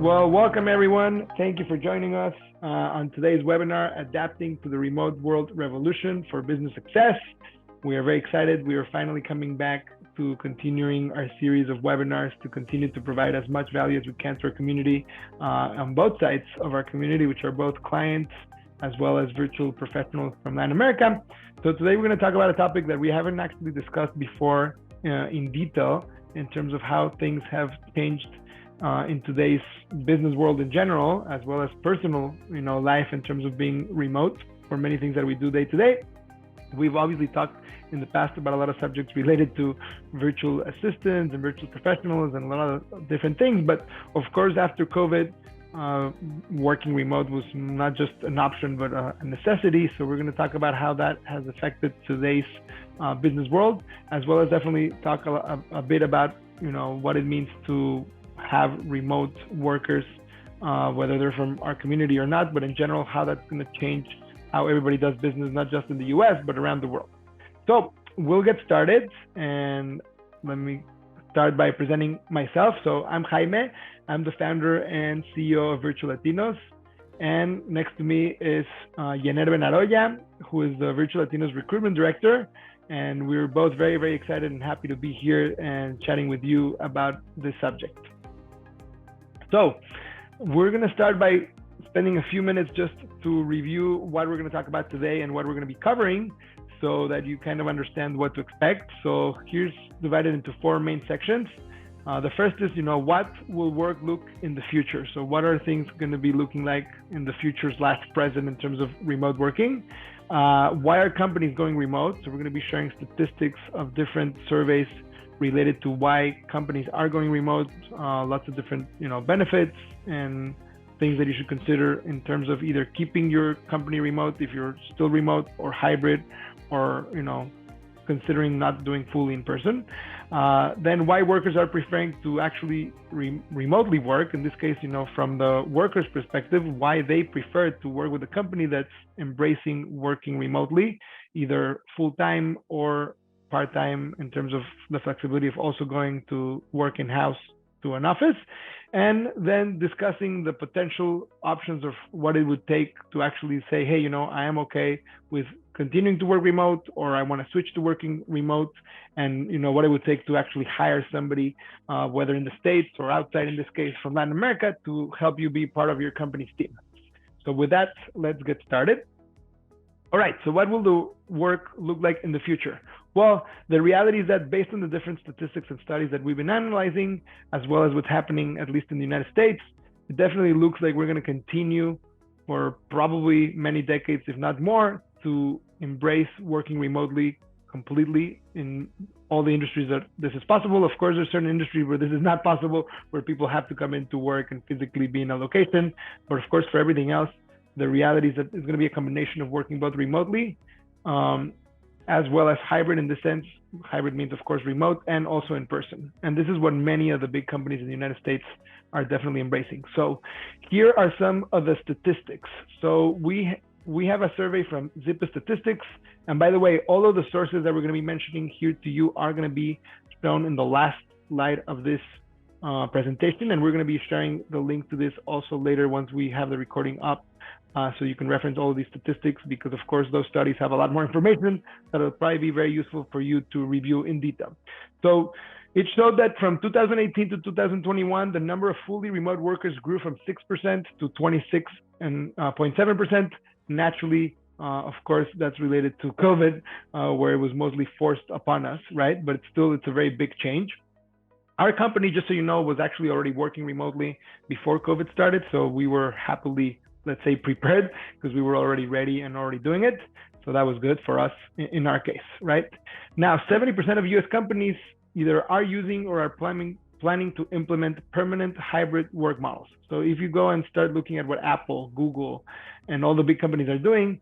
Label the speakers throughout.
Speaker 1: Well, welcome everyone. Thank you for joining us on today's webinar, Adapting to the Remote World Revolution for Business Success. We are very excited. We are finally coming back to continuing our series of webinars to continue to provide as much value as we can to our community on both sides of our community, which are both clients as well as virtual professionals from Latin America. So today we're going to talk about a topic that we haven't actually discussed before in detail in terms of how things have changed in today's business world in general, as well as personal, life in terms of being remote for many things that we do day to day. We've obviously talked in the past about a lot of subjects related to virtual assistants and virtual professionals and a lot of different things. But of course, after COVID, working remote was not just an option, but a necessity. So we're going to talk about how that has affected today's business world, as well as definitely talk a bit about, what it means to have remote workers, whether they're from our community or not, but in general, how that's going to change how everybody does business, not just in the US, but around the world. So we'll get started, and let me start by presenting myself. So I'm Jaime. I'm the founder and CEO of Virtual Latinos. And next to me is Yener Benaroya, who is the Virtual Latinos Recruitment Director. And we're both very, very excited and happy to be here and chatting with you about this subject. So we're going to start by spending a few minutes just to review what we're going to talk about today and what we're going to be covering so that you kind of understand what to expect. So here's divided into four main sections. The first is, what will work look in the future? So what are things going to be looking like in the future / present in terms of remote working? Why are companies going remote? So we're going to be sharing statistics of different surveys related to why companies are going remote, lots of different, benefits and things that you should consider in terms of either keeping your company remote if you're still remote, or hybrid, or, considering not doing fully in person. Then why workers are preferring to actually remotely work. In this case, from the workers' perspective, why they prefer to work with a company that's embracing working remotely, either full-time or part-time in terms of the flexibility of also going to work in-house to an office, and then discussing the potential options of what it would take to actually say, hey, I am okay with continuing to work remote, or I want to switch to working remote, and what it would take to actually hire somebody, whether in the States or outside, in this case, from Latin America, to help you be part of your company's team. So with that, let's get started. All right, so what will the work look like in the future? Well, the reality is that based on the different statistics and studies that we've been analyzing, as well as what's happening, at least in the United States, it definitely looks like we're going to continue for probably many decades, if not more, to embrace working remotely completely in all the industries that this is possible. Of course, there's certain industries where this is not possible, where people have to come into work and physically be in a location. But of course, for everything else, the reality is that it's going to be a combination of working both remotely, as well as hybrid. In the sense, hybrid means, of course, remote and also in person. And this is what many of the big companies in the United States are definitely embracing. So here are some of the statistics. So we have a survey from Zipa Statistics. And by the way, all of the sources that we're going to be mentioning here to you are going to be shown in the last slide of this presentation. And we're going to be sharing the link to this also later once we have the recording up. So you can reference all of these statistics, because of course those studies have a lot more information that will probably be very useful for you to review in detail. So it showed that from 2018 to 2021, the number of fully remote workers grew from 6% to 26.7%. Naturally, of course, that's related to COVID, where it was mostly forced upon us, right? But it's a very big change. Our company, just so you know, was actually already working remotely before COVID started. So we were happily, let's say, prepared, because we were already ready and already doing it. So that was good for us in our case, right? Now, 70% of US companies either are using or are planning to implement permanent hybrid work models. So if you go and start looking at what Apple, Google, and all the big companies are doing,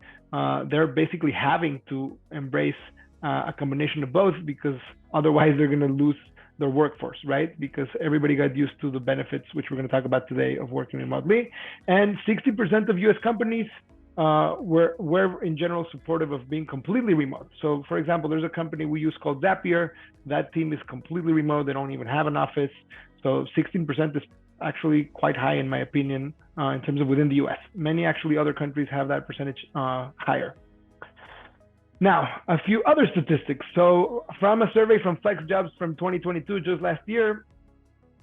Speaker 1: they're basically having to embrace a combination of both, because otherwise they're going to lose their workforce, right? Because everybody got used to the benefits, which we're going to talk about today, of working remotely. And 60% of US companies were in general supportive of being completely remote. So for example, there's a company we use called Zapier. That team is completely remote. They don't even have an office. So 16% is actually quite high in my opinion in terms of within the US. Many actually other countries have that percentage higher. Now, a few other statistics. So from a survey from FlexJobs from 2022, just last year,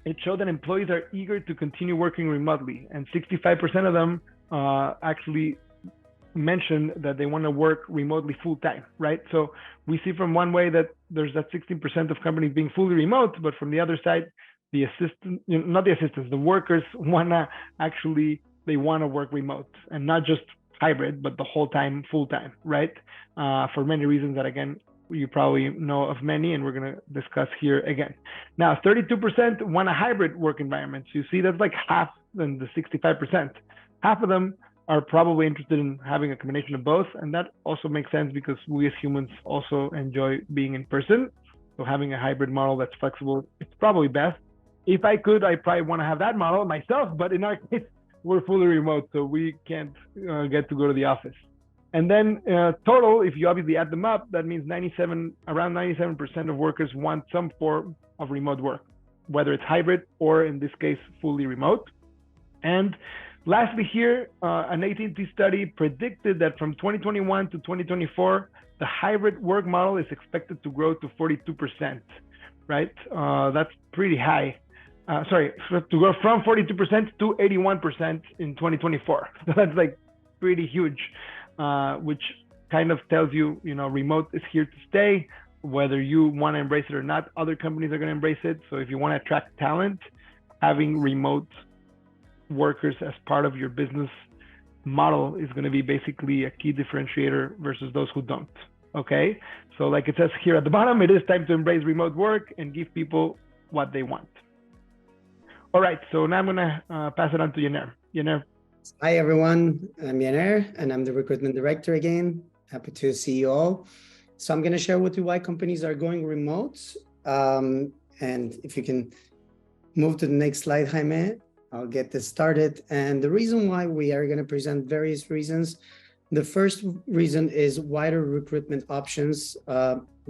Speaker 1: it showed that employees are eager to continue working remotely, and 65% of them actually mentioned that they want to work remotely full time, right? So we see from one way that there's that 16% of companies being fully remote, but from the other side, the assistant, not the assistants, the workers they want to work remote and not just hybrid, but the whole time, full time, right? For many reasons that, again, you probably know of many, and we're going to discuss here again. Now, 32% want a hybrid work environment. So you see that's like half than the 65%. Half of them are probably interested in having a combination of both. And that also makes sense because we as humans also enjoy being in person. So having a hybrid model that's flexible, it's probably best. If I could, I probably want to have that model myself, but in our case, we're fully remote, so we can't get to go to the office. And then total, if you obviously add them up, that means around 97% of workers want some form of remote work, whether it's hybrid or in this case, fully remote. And lastly here, an AT&T study predicted that from 2021 to 2024, the hybrid work model is expected to grow to 42%, right? That's pretty high. To go from 42% to 81% in 2024. So that's like pretty huge, which kind of tells you, remote is here to stay, whether you want to embrace it or not. Other companies are going to embrace it. So if you want to attract talent, having remote workers as part of your business model is going to be basically a key differentiator versus those who don't. Okay. So like it says here at the bottom, it is time to embrace remote work and give people what they want. All right, so now I'm going to pass it on to Yener. Yener.
Speaker 2: Hi, everyone. I'm Yener, and I'm the recruitment director again. Happy to see you all. So I'm going to share with you why companies are going remote. And if you can move to the next slide, Jaime, I'll get this started. And the reason why we are going to present various reasons. The first reason is wider recruitment options.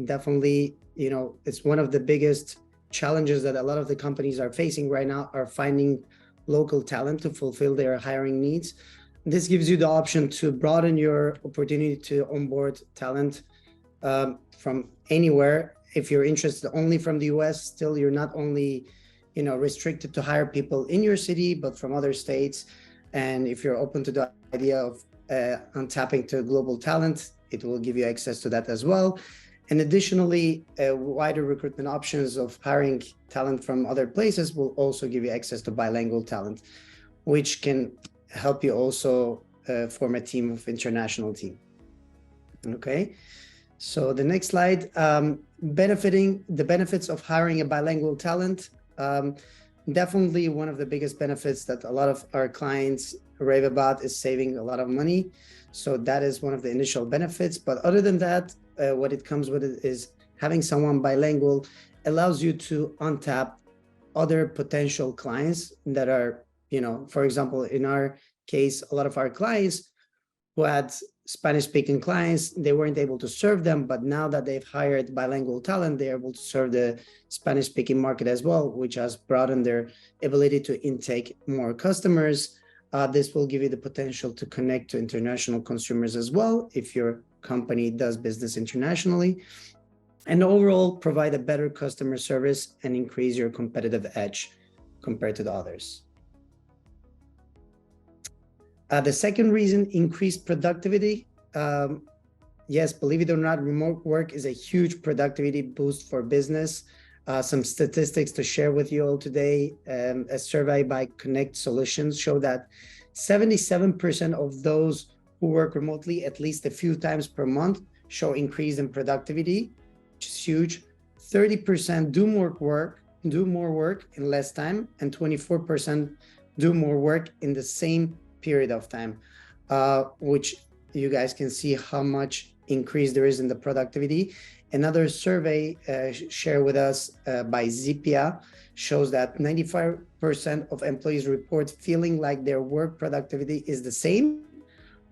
Speaker 2: Definitely, it's one of the biggest challenges that a lot of the companies are facing right now are finding local talent to fulfill their hiring needs. This gives you the option to broaden your opportunity to onboard talent from anywhere. If you're interested only from the US, still you're not only restricted to hire people in your city, but from other states. And if you're open to the idea of untapping to global talent, it will give you access to that as well. And additionally, wider recruitment options of hiring talent from other places will also give you access to bilingual talent, which can help you also form a team of international team. Okay, so the next slide, the benefits of hiring a bilingual talent. Definitely one of the biggest benefits that a lot of our clients rave about is saving a lot of money. So that is one of the initial benefits. But other than that, what it comes with it is having someone bilingual allows you to untap other potential clients that are, for example, in our case, a lot of our clients who had Spanish-speaking clients, they weren't able to serve them, but now that they've hired bilingual talent, they're able to serve the Spanish-speaking market as well, which has broadened their ability to intake more customers. This will give you the potential to connect to international consumers as well if your company does business internationally, and overall provide a better customer service and increase your competitive edge compared to the others. The second reason, increased productivity. Yes, believe it or not, remote work is a huge productivity boost for business. Some statistics to share with you all today. A survey by Connect Solutions show that 77% of those who work remotely at least a few times per month show increase in productivity, which is huge. 30% do more work in less time, and 24% do more work in the same period of time, which you guys can see how much increase there is in the productivity. Another survey shared with us by Zipia shows that 95% of employees report feeling like their work productivity is the same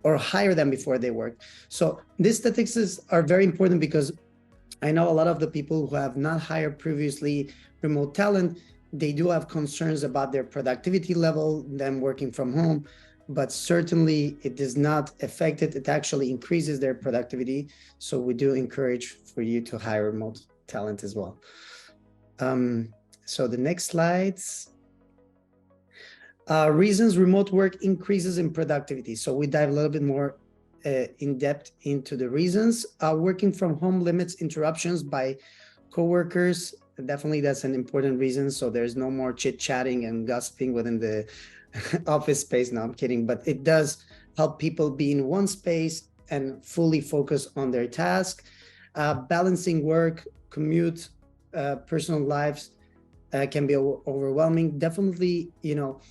Speaker 2: or higher than before they worked. So these statistics are very important because I know a lot of the people who have not hired previously remote talent, they do have concerns about their productivity level, them working from home, but certainly it does not affect it. It actually increases their productivity. So we do encourage for you to hire remote talent as well. So the next slides. Reasons remote work increases in productivity. So we dive a little bit more in depth into the reasons. Working from home limits interruptions by coworkers. Definitely that's an important reason. So there's no more chit-chatting and gossiping within the office space. No, I'm kidding. But it does help people be in one space and fully focus on their task. Balancing work, commute, personal lives can be overwhelming. Definitely, you know,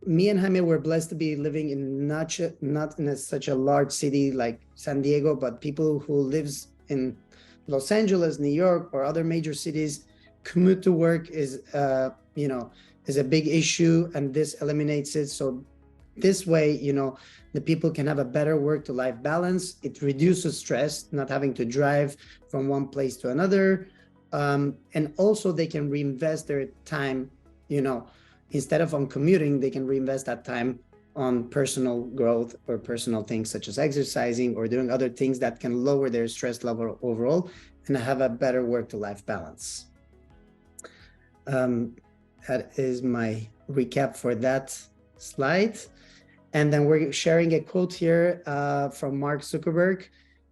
Speaker 2: me and Jaime were blessed to be living in not in such a large city like San Diego, but people who lives in Los Angeles, New York, or other major cities, commute to work is, you know, is a big issue, and this eliminates it. So this way, you know, the people can have a better work-to-life balance. It reduces stress, not having to drive from one place to another. And also they can reinvest their time, you know, instead of on commuting, they can reinvest that time on personal growth or personal things such as exercising or doing other things that can lower their stress level overall and have a better work-to-life balance. That is my recap for that slide. And then we're sharing a quote here from Mark Zuckerberg.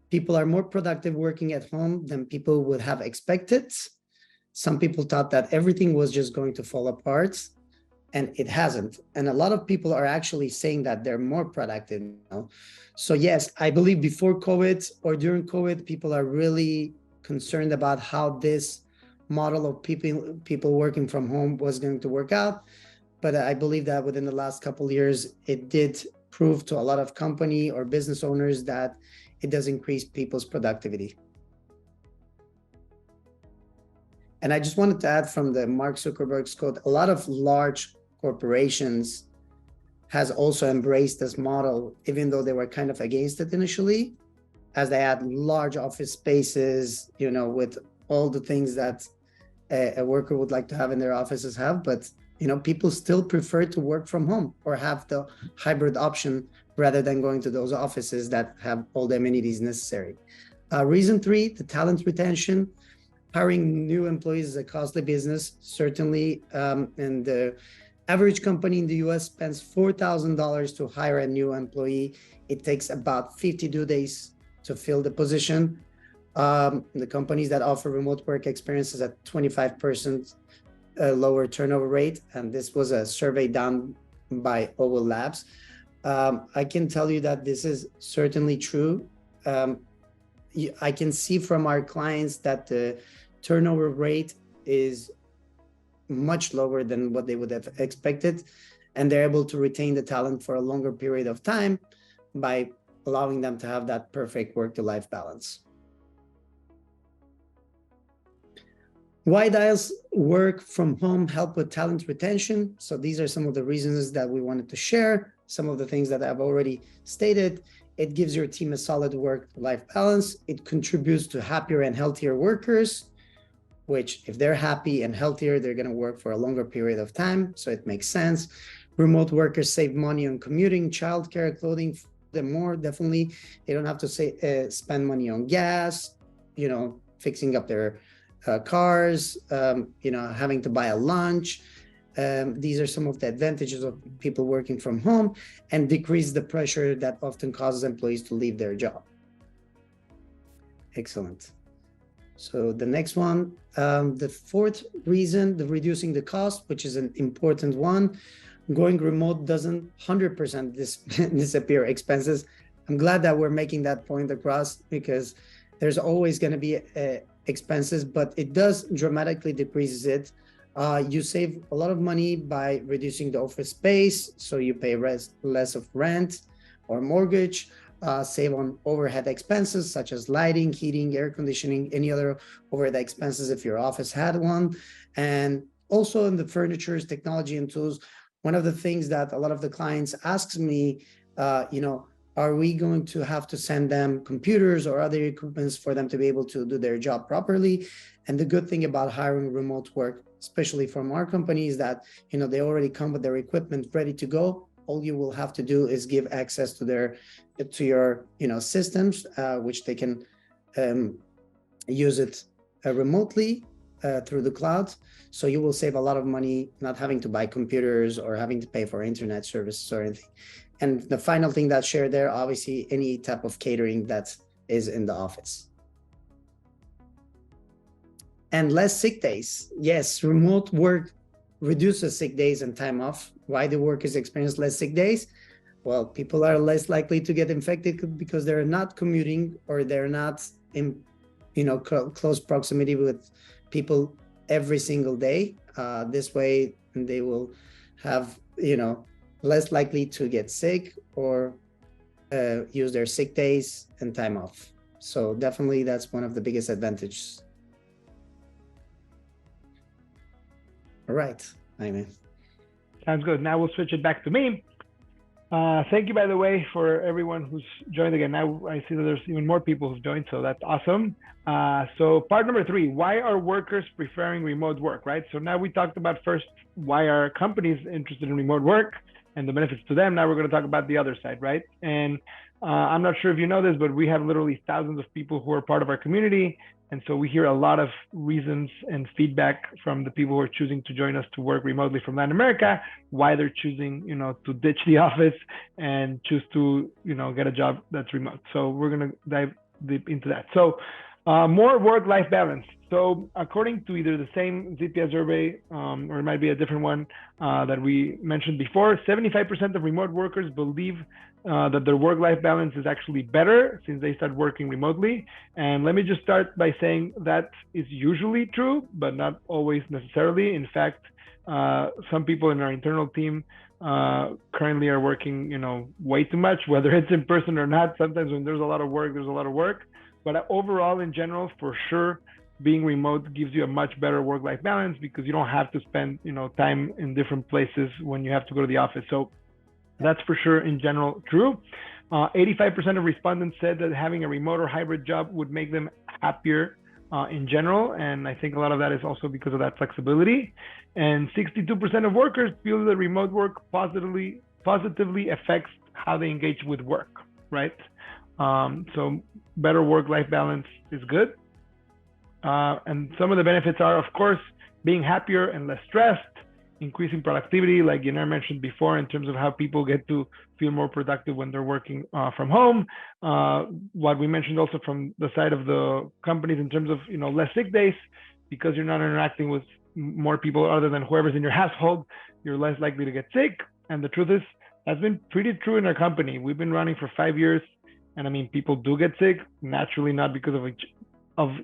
Speaker 2: People are more productive working at home than people would have expected. Some people thought that everything was just going to fall apart, and it hasn't. And a lot of people are actually saying that they're more productive now. So yes, I believe before COVID or during COVID, people are really concerned about how this model of people working from home was going to work out. But I believe that within the last couple of years, it did prove to a lot of company or business owners that it does increase people's productivity. And I just wanted to add from the Mark Zuckerberg's quote, a lot of large corporations has also embraced this model, even though they were kind of against it initially, as they had large office spaces, you know, with all the things that a worker would like to have in their offices have. But, you know, people still prefer to work from home or have the hybrid option rather than going to those offices that have all the amenities necessary. Reason 3, the talent retention. Hiring new employees is a costly business, certainly, and the average company in the US spends $4,000 to hire a new employee. It takes about 52 days to fill the position. The companies that offer remote work experiences at 25% lower turnover rate, and this was a survey done by Owl Labs. I can tell you that this is certainly true. I can see from our clients that the turnover rate is much lower than what they would have expected, and they're able to retain the talent for a longer period of time by allowing them to have that perfect work-to-life balance. Why does work from home help with talent retention? So these are some of the reasons that we wanted to share. Some of the things that I've already stated. It gives your team a solid work-life balance. It contributes to happier and healthier workers, which if they're happy and healthier, they're going to work for a longer period of time. So it makes sense. Remote workers save money on commuting, childcare, clothing, and more. Definitely, they don't have to spend money on gas, you know, fixing up their cars, you know, having to buy a lunch. These are some of the advantages of people working from home, and decrease the pressure that often causes employees to leave their job. Excellent. So the next one, the 4th reason, the reducing the cost, which is an important one. Going remote doesn't 100% disappear expenses. I'm glad that we're making that point across, because there's always going to be expenses, but it does dramatically decreases it. You save a lot of money by reducing the office space, so you pay less of rent or mortgage, save on overhead expenses such as lighting, heating, air conditioning, any other overhead expenses if your office had one. And also in the furnitures, technology and tools, one of the things that a lot of the clients asks me, you know, are we going to have to send them computers or other equipments for them to be able to do their job properly? And the good thing about hiring remote work, especially from our company, is that, you know, they already come with their equipment ready to go. All you will have to do is give access to your, you know, systems, which they can use it remotely through the cloud. So you will save a lot of money not having to buy computers or having to pay for internet services or anything. And the final thing that's shared there, obviously, any type of catering that is in the office. And less sick days. Yes, remote work reduces sick days and time off. Why do workers experience less sick days? Well, people are less likely to get infected because they're not commuting or they're not in, you know, close proximity with people every single day. This way, they will have, you know, less likely to get sick or use their sick days and time off. So definitely that's one of the biggest advantages. All right, Jaime.
Speaker 1: Sounds good. Now we'll switch it back to me. Thank you, by the way, for everyone who's joined again. Now I see that there's even more people who've joined, so that's awesome. So part number 3, why are workers preferring remote work, right? So now we talked about first, why are companies interested in remote work and the benefits to them. Now we're going to talk about the other side, right? And I'm not sure if you know this, but we have literally thousands of people who are part of our community. And so we hear a lot of reasons and feedback from the people who are choosing to join us to work remotely from Latin America, why they're choosing, you know, to ditch the office and choose to, you know, get a job that's remote. So we're going to dive deep into that. So more work-life balance. So according to either the same ZPS survey or it might be a different one that we mentioned before, 75% of remote workers believe that their work-life balance is actually better since they start working remotely. And let me just start by saying that is usually true, but not always necessarily. In fact, some people in our internal team currently are working, you know, way too much, whether it's in person or not. Sometimes when there's a lot of work, there's a lot of work. But overall, in general, for sure, being remote gives you a much better work-life balance because you don't have to spend, you know, time in different places when you have to go to the office. So that's for sure in general true. 85% of respondents said that having a remote or hybrid job would make them happier in general. And I think a lot of that is also because of that flexibility. And 62% of workers feel that remote work positively affects how they engage with work, right? So better work-life balance is good. And some of the benefits are, of course, being happier and less stressed, increasing productivity, like Yener mentioned before, in terms of how people get to feel more productive when they're working from home. What we mentioned also from the side of the companies in terms of, you know, less sick days, because you're not interacting with more people other than whoever's in your household, you're less likely to get sick. And the truth is, that's been pretty true in our company. We've been running for 5 years. And I mean, people do get sick, naturally not because of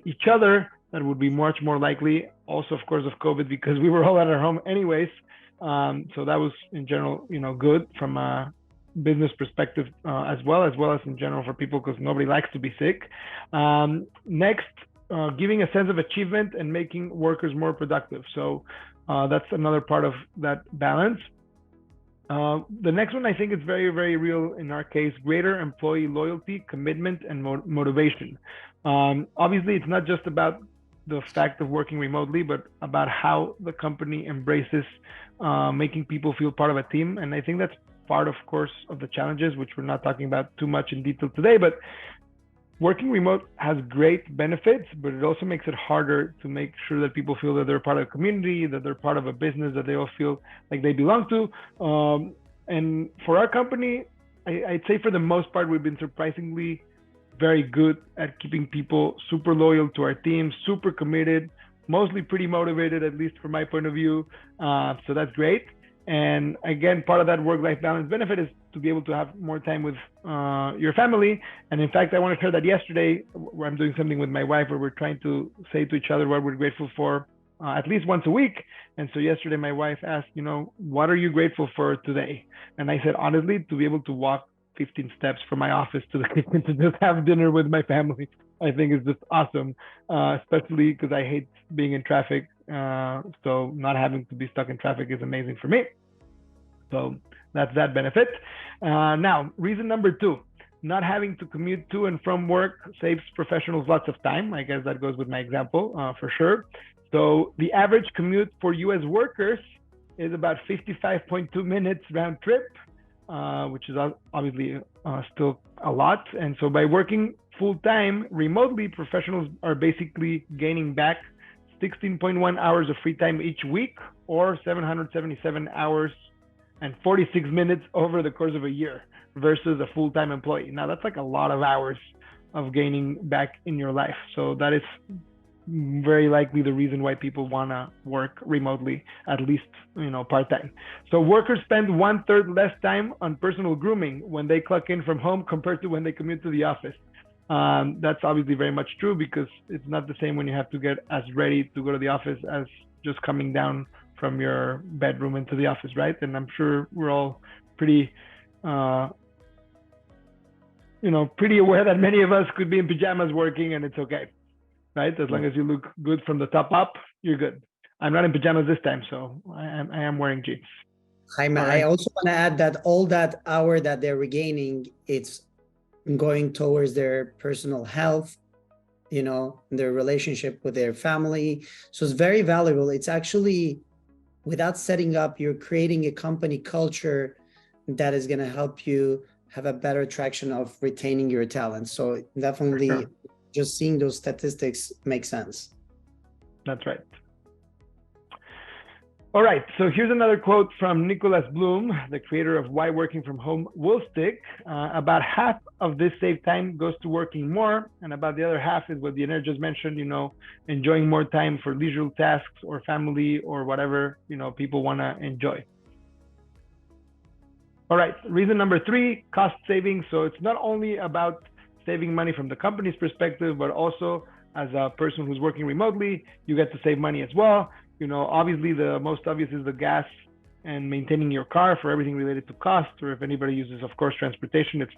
Speaker 1: each other. That would be much more likely. Also, of course, of COVID, because we were all at our home anyways. So that was in general, you know, good from a business perspective as well as in general for people, because nobody likes to be sick. Next, giving a sense of achievement and making workers more productive. So that's another part of that balance. The next one, I think it's very, very real in our case, greater employee loyalty, commitment, and motivation. Obviously, it's not just about the fact of working remotely, but about how the company embraces making people feel part of a team. And I think that's part, of course, of the challenges, which we're not talking about too much in detail today, but working remote has great benefits, but it also makes it harder to make sure that people feel that they're part of a community, that they're part of a business that they all feel like they belong to. And for our company, I'd say for the most part, we've been surprisingly very good at keeping people super loyal to our team, super committed, mostly pretty motivated, at least from my point of view. So that's great. And again, part of that work-life balance benefit is to be able to have more time with your family. And in fact, I want to share that yesterday, where I'm doing something with my wife, where we're trying to say to each other what we're grateful for at least once a week. And so yesterday, my wife asked, you know, what are you grateful for today? And I said, honestly, to be able to walk 15 steps from my office to the kitchen to just have dinner with my family, I think is just awesome, especially because I hate being in traffic. So not having to be stuck in traffic is amazing for me. So that's that benefit. Now, reason number 2, not having to commute to and from work saves professionals lots of time. I guess that goes with my example for sure. So the average commute for US workers is about 55.2 minutes round trip, which is obviously still a lot. And so by working full time remotely, professionals are basically gaining back 16.1 hours of free time each week, or 777 hours and 46 minutes over the course of a year versus a full-time employee. Now that's like a lot of hours of gaining back in your life. So that is very likely the reason why people want to work remotely, at least, part-time. So workers spend 1/3 less time on personal grooming when they clock in from home compared to when they commute to the office. That's obviously very much true, because it's not the same when you have to get as ready to go to the office as just coming down from your bedroom into the office, right? And I'm sure we're all pretty, pretty aware that many of us could be in pajamas working, and it's okay, right? As long as you look good from the top up, you're good. I'm not in pajamas this time, so I am wearing jeans.
Speaker 2: Jaime, I also want to add that all that hour that they're regaining, it's going towards their personal health, their relationship with their family. So it's very valuable. It's actually, without setting up, you're creating a company culture that is going to help you have a better traction of retaining your talent. So definitely just seeing those statistics makes sense.
Speaker 1: That's right. All right, so here's another quote from Nicholas Bloom, the creator of Why Working From Home Will Stick. About half of this saved time goes to working more, and about the other half is what Yener just mentioned, enjoying more time for leisure tasks or family or whatever, people want to enjoy. All right, reason number 3, cost savings. So it's not only about saving money from the company's perspective, but also as a person who's working remotely, you get to save money as well. Obviously the most obvious is the gas and maintaining your car for everything related to cost, or if anybody uses, of course, transportation, it's,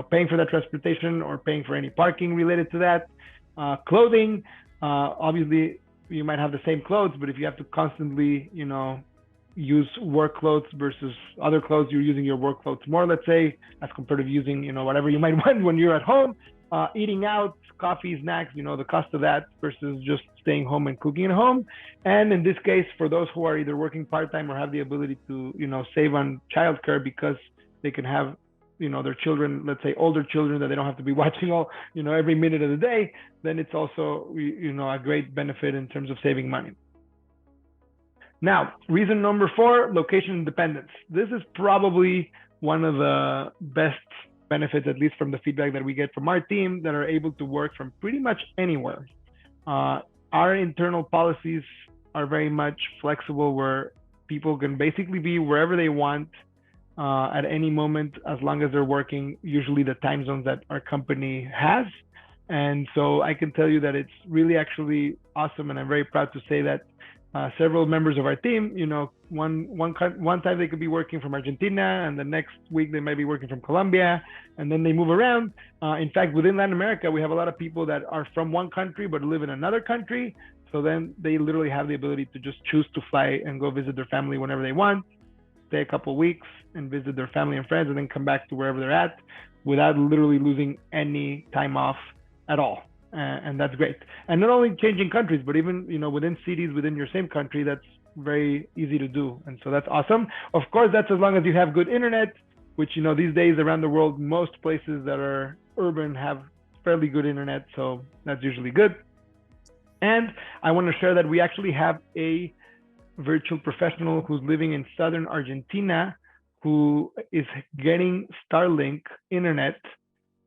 Speaker 1: paying for that transportation or paying for any parking related to that. Clothing, obviously you might have the same clothes, but if you have to constantly, use work clothes versus other clothes, you're using your work clothes more, let's say, as compared to using, whatever you might want when you're at home. Eating out, coffee, snacks, the cost of that versus just staying home and cooking at home. And in this case, for those who are either working part-time or have the ability to, save on childcare because they can have, their children, let's say older children that they don't have to be watching all, every minute of the day, then it's also, a great benefit in terms of saving money. Now, reason number 4, location independence. This is probably one of the best benefits, at least from the feedback that we get from our team, that are able to work from pretty much anywhere. Our internal policies are very much flexible, where people can basically be wherever they want at any moment, as long as they're working usually the time zones that our company has. And so I can tell you that it's really actually awesome, and I'm very proud to say that several members of our team, one time they could be working from Argentina, and the next week they might be working from Colombia, and then they move around. In fact, within Latin America, we have a lot of people that are from one country but live in another country. So then they literally have the ability to just choose to fly and go visit their family whenever they want, stay a couple of weeks and visit their family and friends, and then come back to wherever they're at without literally losing any time off at all. And that's great. And not only changing countries, but even, within cities within your same country, that's very easy to do. And so that's awesome. Of course, that's as long as you have good internet, which, these days around the world, most places that are urban have fairly good internet. So that's usually good. And I want to share that we actually have a virtual professional who's living in southern Argentina, who is getting Starlink internet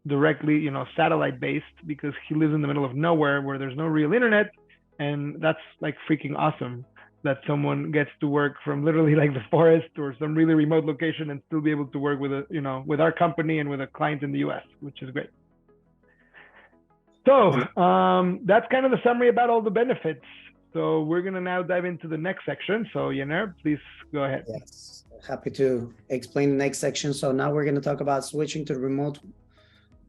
Speaker 1: directly, satellite based, because he lives in the middle of nowhere where there's no real internet. And that's like freaking awesome that someone gets to work from literally like the forest or some really remote location and still be able to work with with our company and with a client in the US, which is great. So that's kind of the summary about all the benefits. So we're going to now dive into the next section. So Yener, please go ahead.
Speaker 2: Yes, happy to explain the next section. So now we're going to talk about switching to remote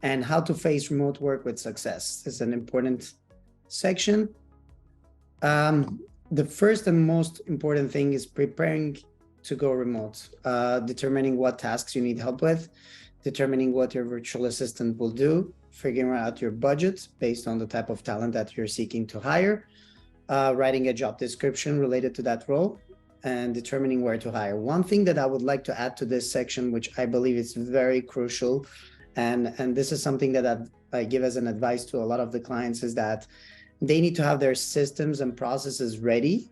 Speaker 2: and how to face remote work with success. It's an important section. The first and most important thing is preparing to go remote, determining what tasks you need help with. determining what your virtual assistant will do, figuring out your budget based on the type of talent that you're seeking to hire, writing a job description related to that role, and determining where to hire. One thing that I would like to add to this section, which I believe is very crucial, and this is something that I give as an advice to a lot of the clients, is that they need to have their systems and processes ready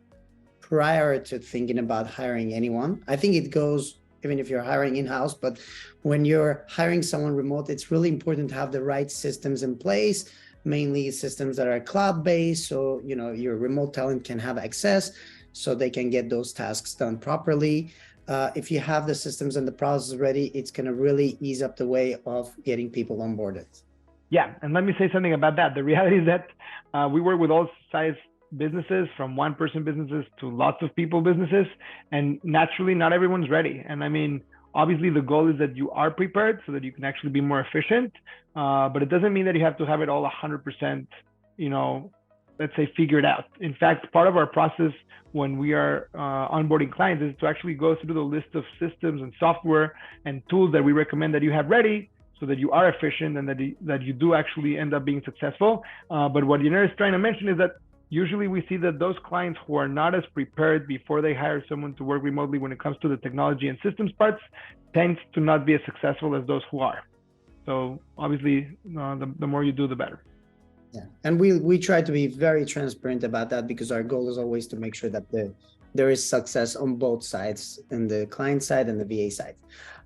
Speaker 2: prior to thinking about hiring anyone. I think it goes even if you're hiring in-house, but when you're hiring someone remote, it's really important to have the right systems in place, mainly systems that are cloud-based, so your remote talent can have access so they can get those tasks done properly. If you have the systems and the process ready, it's going to really ease up the way of getting people onboarded.
Speaker 1: Yeah, and let me say something about that. The reality is that we work with all size businesses, from one-person businesses to lots of people businesses, and naturally not everyone's ready. And I mean, obviously the goal is that you are prepared so that you can actually be more efficient, but it doesn't mean that you have to have it all 100%, let's say, figured out. In fact, part of our process when we are onboarding clients is to actually go through the list of systems and software and tools that we recommend that you have ready, so that you are efficient and that you do actually end up being successful. But what Yener is trying to mention is that usually we see that those clients who are not as prepared before they hire someone to work remotely when it comes to the technology and systems parts tends to not be as successful as those who are. So obviously, the more you do, the better.
Speaker 2: Yeah, and we try to be very transparent about that, because our goal is always to make sure that there is success on both sides, in the client side and the VA side.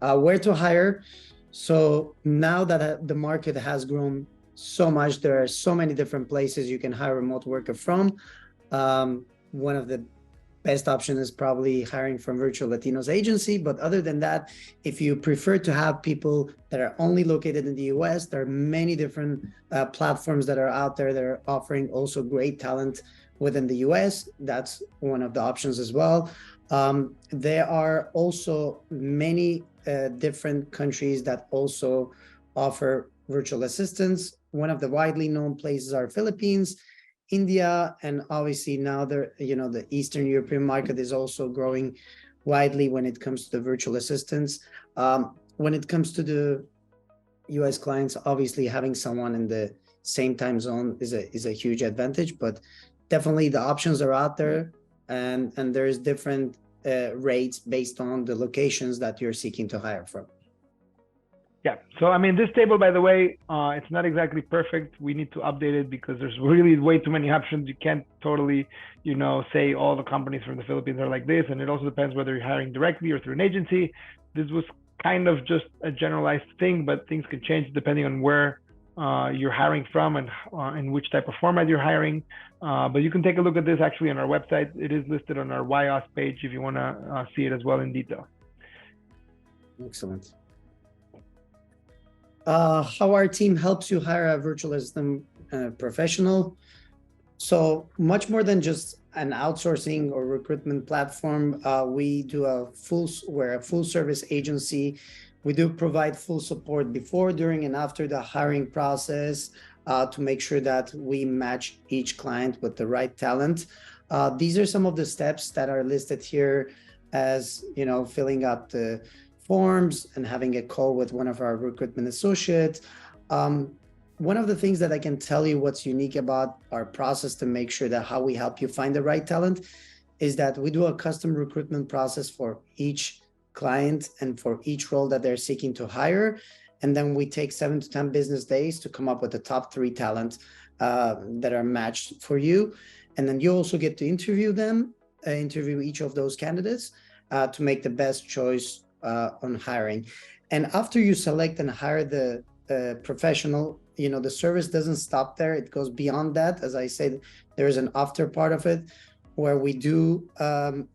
Speaker 2: Where to hire? So now that the market has grown so much, there are so many different places you can hire a remote worker from. One of the best options is probably hiring from Virtual Latinos agency. But other than that, if you prefer to have people that are only located in the US, there are many different platforms that are out there that are offering also great talent within the US. That's one of the options as well. There are also many different countries that also offer virtual assistants. One of the widely known places are Philippines, India, and obviously now the Eastern European market is also growing widely when it comes to the virtual assistants. When it comes to the US clients, obviously having someone in the same time zone is a huge advantage, but definitely the options are out there, and there's different rates based on the locations that you're seeking to hire from.
Speaker 1: Yeah. So, I mean, this table, by the way, it's not exactly perfect. We need to update it because there's really way too many options. You can't totally, say all the companies from the Philippines are like this. And it also depends whether you're hiring directly or through an agency. This was kind of just a generalized thing, but things can change depending on where you're hiring from and which type of format you're hiring. But you can take a look at this actually on our website. It is listed on our YOS page if you want to see it as well in detail.
Speaker 2: Excellent. How our team helps you hire a virtual assistant professional. So much more than just an outsourcing or recruitment platform. We're a full service agency. We do provide full support before, during, and after the hiring process to make sure that we match each client with the right talent. These are some of the steps that are listed here, as filling out the forms and having a call with one of our recruitment associates. One of the things that I can tell you what's unique about our process to make sure that how we help you find the right talent is that we do a custom recruitment process for each client and for each role that they're seeking to hire. And then we take 7 to 10 business days to come up with the top 3 talent that are matched for you. And then you also get to interview each of those candidates to make the best choice on hiring. And after you select and hire the professional, the service doesn't stop there. It goes beyond that. As I said, there is an after part of it where we do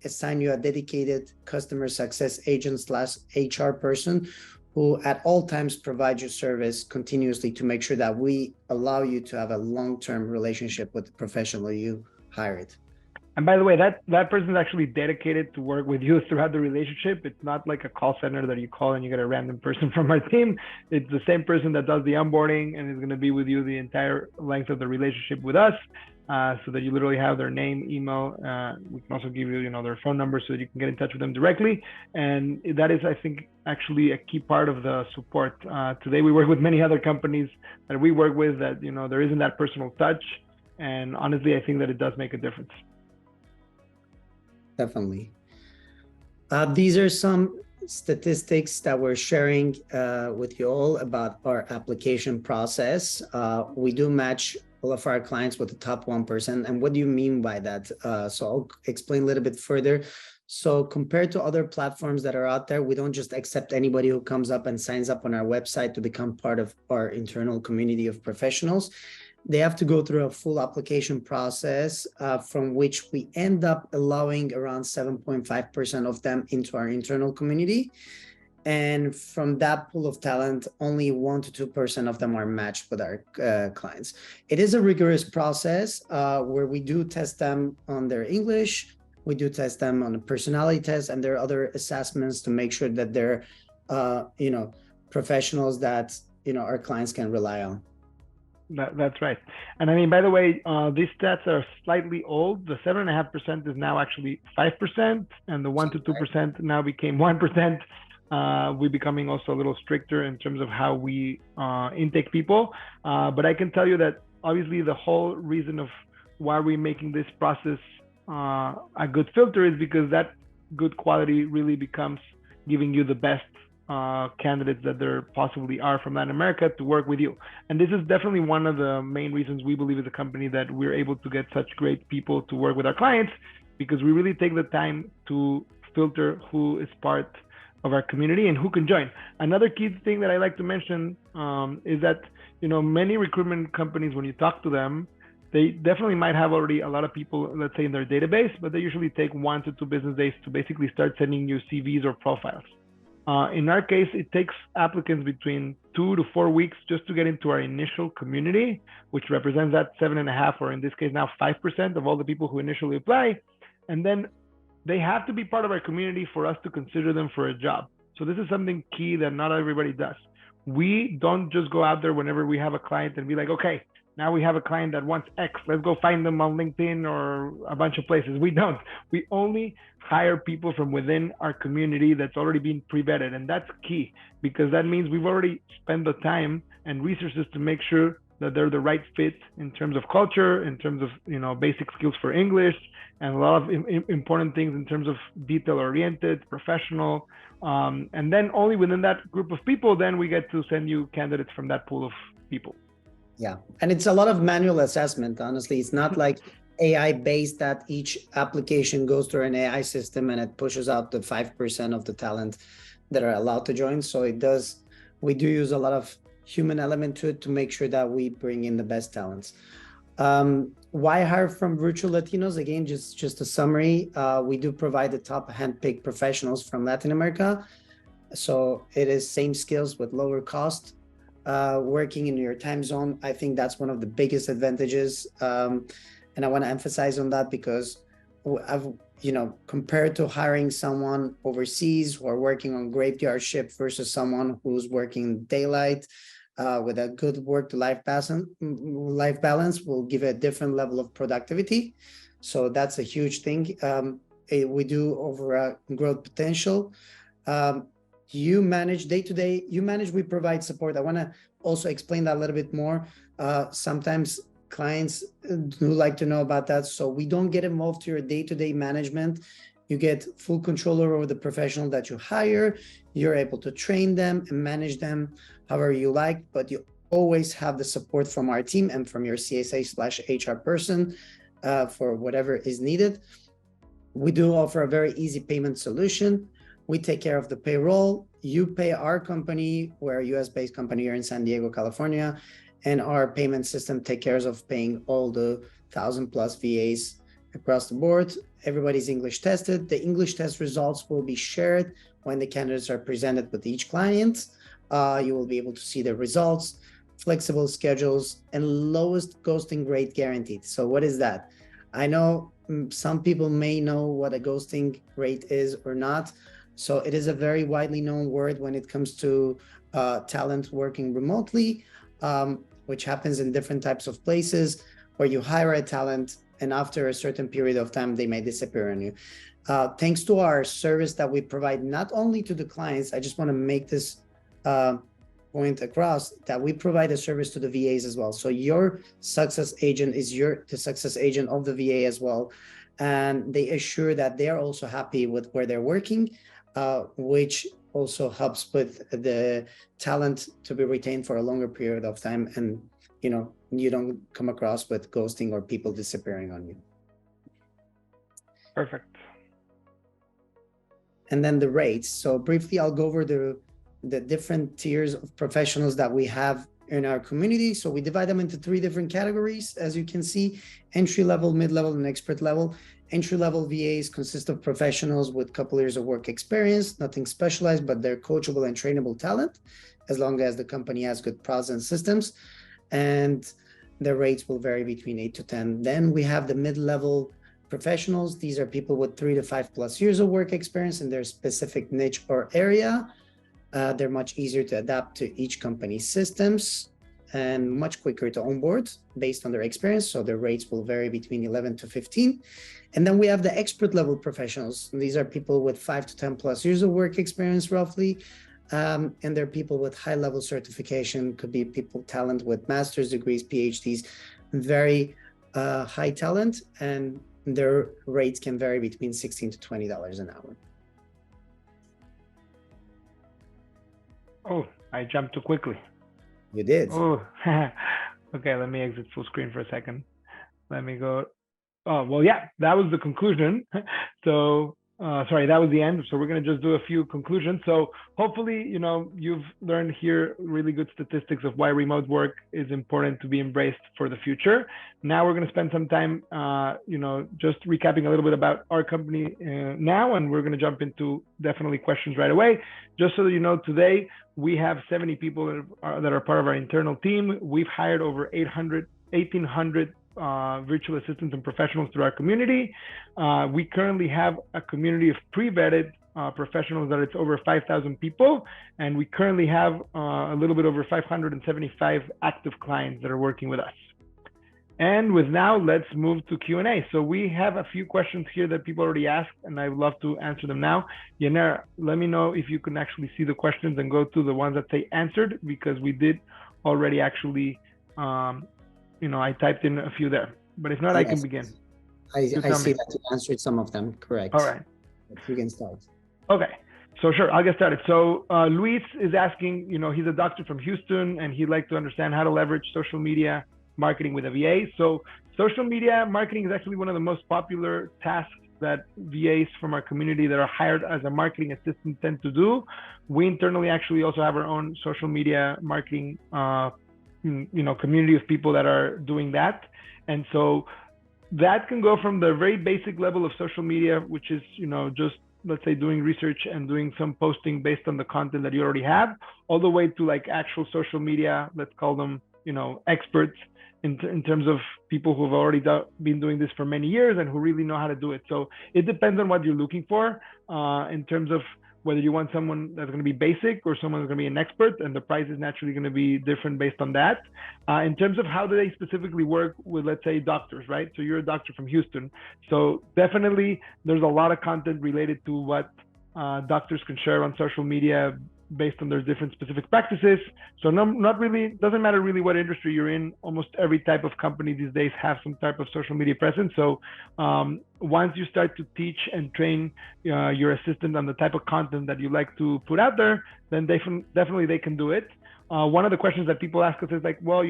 Speaker 2: assign you a dedicated customer success agent / HR person who at all times provides you service continuously to make sure that we allow you to have a long-term relationship with the professional you hired.
Speaker 1: And by the way, that person is actually dedicated to work with you throughout the relationship. It's not like a call center that you call and you get a random person from our team. It's the same person that does the onboarding and is going to be with you the entire length of the relationship with us. so that you literally have their name, email. We can also give you, their phone number so that you can get in touch with them directly. And that is, I think, actually a key part of the support. Today, we work with many other companies that we work with that, there isn't that personal touch. And honestly, I think that it does make a difference.
Speaker 2: Definitely. These are some statistics that we're sharing with you all about our application process. We do match all of our clients with the top 1%. And what do you mean by that? So I'll explain a little bit further. So compared to other platforms that are out there, we don't just accept anybody who comes up and signs up on our website to become part of our internal community of professionals. They have to go through a full application process from which we end up allowing around 7.5% of them into our internal community. And from that pool of talent, only 1 to 2% of them are matched with our clients. It is a rigorous process where we do test them on their English. We do test them on a personality test, and there are other assessments to make sure that they're, professionals that, our clients can rely on.
Speaker 1: That's right. And I mean, by the way, these stats are slightly old. The 7.5% is now actually 5%, and the 1 to 2% now became 1%. We're becoming also a little stricter in terms of how we intake people. But I can tell you that obviously the whole reason of why we're making this process a good filter is because that good quality really becomes giving you the best candidates that there possibly are from Latin America to work with you. And this is definitely one of the main reasons we believe as a company that we're able to get such great people to work with our clients, because we really take the time to filter who is part of our community and who can join. Another key thing that I like to mention is that, many recruitment companies, when you talk to them, they definitely might have already a lot of people, let's say, in their database, but they usually take 1 to 2 business days to basically start sending you CVs or profiles. In our case, it takes applicants between 2 to 4 weeks just to get into our initial community, which represents that 7.5%, or in this case now 5% of all the people who initially apply. And then they have to be part of our community for us to consider them for a job. So this is something key that not everybody does. We don't just go out there whenever we have a client and be like, okay, now we have a client that wants X, let's go find them on LinkedIn or a bunch of places. We don't. We only hire people from within our community that's already been pre-vetted. And that's key, because that means we've already spent the time and resources to make sure that they're the right fit in terms of culture, in terms of, basic skills for English, and a lot of important things in terms of detail-oriented, professional. And then only within that group of people, then we get to send you candidates from that pool of people.
Speaker 2: Yeah. And it's a lot of manual assessment, honestly. It's not like AI based that each application goes through an AI system and it pushes out the 5% of the talent that are allowed to join. So we do use a lot of human element to it to make sure that we bring in the best talents. Why hire from Virtual Latinos? Again, just a summary. We do provide the top handpicked professionals from Latin America. So it is same skills with lower cost. Working in your time zone, I think that's one of the biggest advantages. And I want to emphasize on that because compared to hiring someone overseas who are working on graveyard shift versus someone who's working daylight with a good work-to-life balance will give a different level of productivity. So that's a huge thing. We do over growth potential. You manage day-to-day, we provide support. I want to also explain that a little bit more. Sometimes clients do like to know about that. So we don't get involved to your day-to-day management. You get full control over the professional that you hire. You're able to train them and manage them however you like, but you always have the support from our team and from your CSA/HR person for whatever is needed. We do offer a very easy payment solution. We take care of the payroll. You pay our company. We're a US-based company here in San Diego, California, and our payment system takes care of paying all the 1,000+ VAs across the board. Everybody's English tested. The English test results will be shared when the candidates are presented with each client. You will be able to see the results, flexible schedules, and lowest ghosting rate guaranteed. So what is that? I know some people may know what a ghosting rate is or not. So it is a very widely known word when it comes to talent working remotely, which happens in different types of places. where you hire a talent and after a certain period of time, they may disappear on you. Thanks to our service that we provide not only to the clients, I just want to make this point across, that we provide a service to the VAs as well. So your success agent is the success agent of the VA as well. And they assure that they're also happy with where they're working, which also helps with the talent to be retained for a longer period of time. And, you don't come across with ghosting or people disappearing on you.
Speaker 1: Perfect.
Speaker 2: And then the rates. So briefly, I'll go over the different tiers of professionals that we have in our community. So we divide them into 3 different categories, as you can see: entry level, mid-level, and expert level. Entry level VAs consist of professionals with a couple years of work experience, nothing specialized, but they're coachable and trainable talent, as long as the company has good process and systems. And the rates will vary between 8 to 10. Then we have the mid-level professionals. These are people with 3 to 5+ years of work experience in their specific niche or area. They're much easier to adapt to each company's systems and much quicker to onboard based on their experience. So their rates will vary between 11 to 15. And then we have the expert level professionals. And these are people with 5 to 10+ years of work experience roughly. And they're people with high level certification, could be talent with master's degrees, PhDs, very high talent, and their rates can vary between $16 to $20 an hour.
Speaker 1: Oh, I jumped too quickly.
Speaker 2: You did.
Speaker 1: Oh, okay. Let me exit full screen for a second. Let me go. Oh, well, yeah, that was the conclusion. So, sorry, that was the end. So we're going to just do a few conclusions. So hopefully, you've learned here really good statistics of why remote work is important to be embraced for the future. Now we're going to spend some time, just recapping a little bit about our company now, and we're going to jump into definitely questions right away. Just so that you know, today we have 70 people that are part of our internal team. We've hired over 1,800 virtual assistants and professionals through our community. We currently have a community of pre-vetted professionals that it's over 5,000 people. And we currently have a little bit over 575 active clients that are working with us. And with now, let's move to Q&A. So we have a few questions here that people already asked, and I would love to answer them now. Yener, let me know if you can actually see the questions and go to the ones that say answered, because we did already actually, I typed in a few there. But if not, yes, I can begin.
Speaker 2: I see that you answered some of them, correct.
Speaker 1: All right.
Speaker 2: You can start.
Speaker 1: Okay. So sure, I'll get started. So Luis is asking, he's a doctor from Houston, and he'd like to understand how to leverage social media marketing with a VA. So social media marketing is actually one of the most popular tasks that VAs from our community that are hired as a marketing assistant tend to do. We internally actually also have our own social media marketing, community of people that are doing that. And so that can go from the very basic level of social media, which is, just let's say doing research and doing some posting based on the content that you already have, all the way to like actual social media, let's call them, experts in terms of people who have already been doing this for many years and who really know how to do it. So it depends on what you're looking for in terms of whether you want someone that's going to be basic or someone that's going to be an expert, and the price is naturally going to be different based on that. In terms of how do they specifically work with, let's say, doctors, right? So you're a doctor from Houston. So definitely there's a lot of content related to what doctors can share on social media based on their different specific practices. So not really, doesn't matter really what industry you're in. Almost every type of company these days have some type of social media presence. So once you start to teach and train your assistant on the type of content that you like to put out there, then definitely they can do it. One of the questions that people ask us is like, well,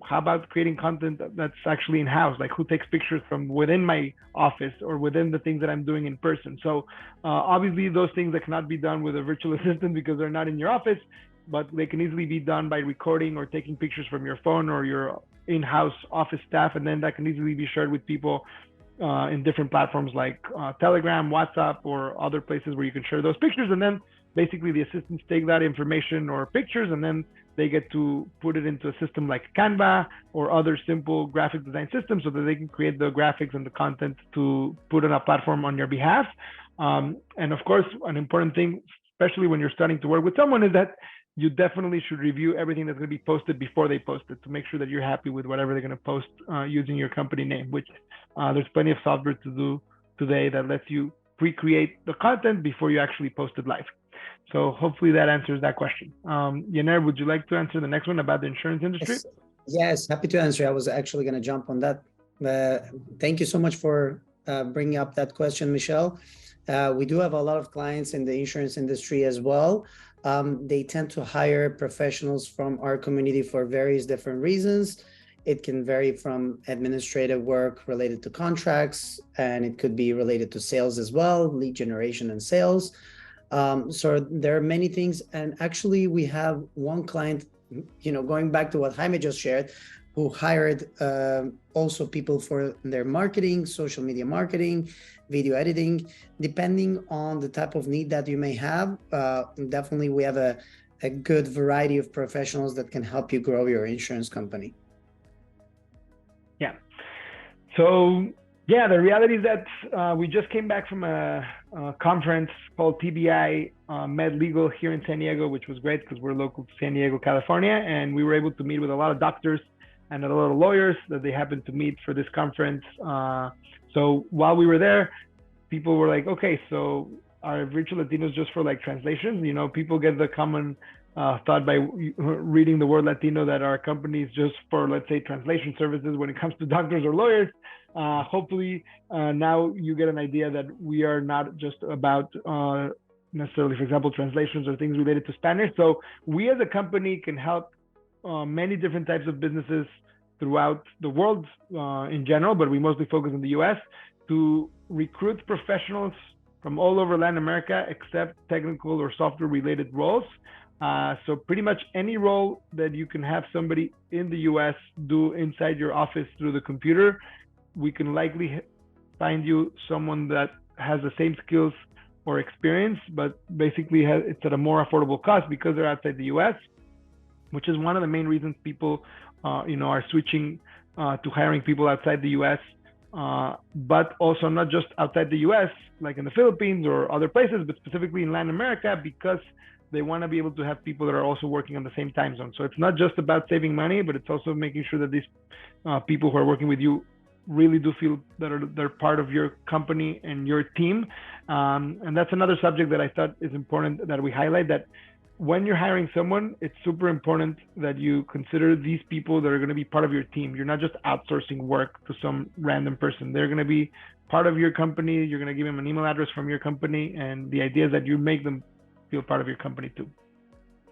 Speaker 1: how about creating content that's actually in-house? Like, who takes pictures from within my office or within the things that I'm doing in person? So obviously those things that cannot be done with a virtual assistant because they're not in your office, but they can easily be done by recording or taking pictures from your phone or your in-house office staff. And then that can easily be shared with people in different platforms like Telegram, WhatsApp, or other places where you can share those pictures. And then basically the assistants take that information or pictures, and then they get to put it into a system like Canva or other simple graphic design systems so that they can create the graphics and the content to put on a platform on your behalf. And of course, an important thing, especially when you're starting to work with someone, is that you definitely should review everything that's going to be posted before they post it to make sure that you're happy with whatever they're going to post using your company name, which there's plenty of software to do today that lets you pre-create the content before you actually post it live. So hopefully that answers that question. Yener, would you like to answer the next one about the insurance industry?
Speaker 2: Yes, happy to answer. I was actually going to jump on that. Thank you so much for bringing up that question, Michelle. We do have a lot of clients in the insurance industry as well. They tend to hire professionals from our community for various different reasons. It can vary from administrative work related to contracts, and it could be related to sales as well, lead generation and sales. So there are many things. And actually, we have one client, going back to what Jaime just shared, who hired also people for their marketing, social media marketing, video editing, depending on the type of need that you may have. Definitely, we have a good variety of professionals that can help you grow your insurance company.
Speaker 1: Yeah. So, yeah, the reality is that we just came back from a conference called TBI Med Legal here in San Diego, which was great because we're local to San Diego, California. And we were able to meet with a lot of doctors and a lot of lawyers that they happened to meet for this conference. So while we were there, people were like, okay, so are Virtual Latinos just for like translations? People get the common thought by reading the word Latino that our company is just for, let's say, translation services when it comes to doctors or lawyers. Hopefully now you get an idea that we are not just about necessarily, for example, translations or things related to Spanish. So we as a company can help many different types of businesses throughout the world in general, but we mostly focus on the US to recruit professionals from all over Latin America, except technical or software related roles. So pretty much any role that you can have somebody in the US do inside your office through the computer, we can likely find you someone that has the same skills or experience, but basically it's at a more affordable cost because they're outside the US, which is one of the main reasons people, are switching to hiring people outside the US, but also not just outside the US, like in the Philippines or other places, but specifically in Latin America, because they want to be able to have people that are also working on the same time zone. So it's not just about saving money, but it's also making sure that these people who are working with you really do feel that they're part of your company and your team. And that's another subject that I thought is important that we highlight, that when you're hiring someone, it's super important that you consider these people that are going to be part of your team. You're not just outsourcing work to some random person. They're going to be part of your company. You're going to give them an email address from your company. And the idea is that you make them feel part of your company too.